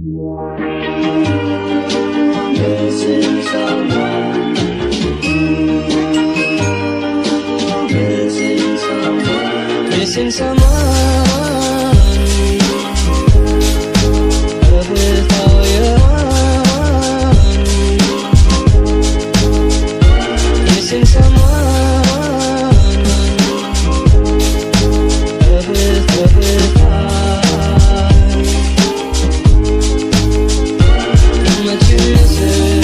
Missing someone. Missing someone. Missing someone. Love with all your heart. Missing someone. Love with heart. How much you listen,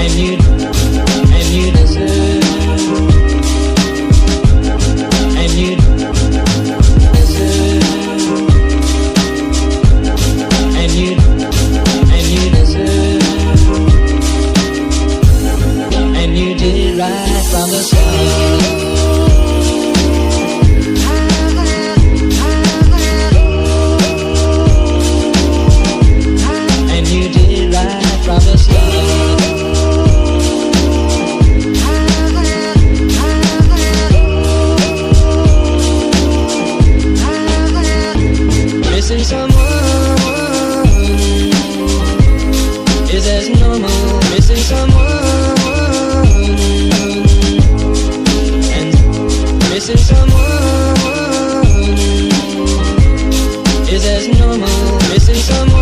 and you listen, and you listen, and you listen, and you did it right from the start. From the start. Missing someone is as normal. Missing someone and missing someone is as normal. Missing someone.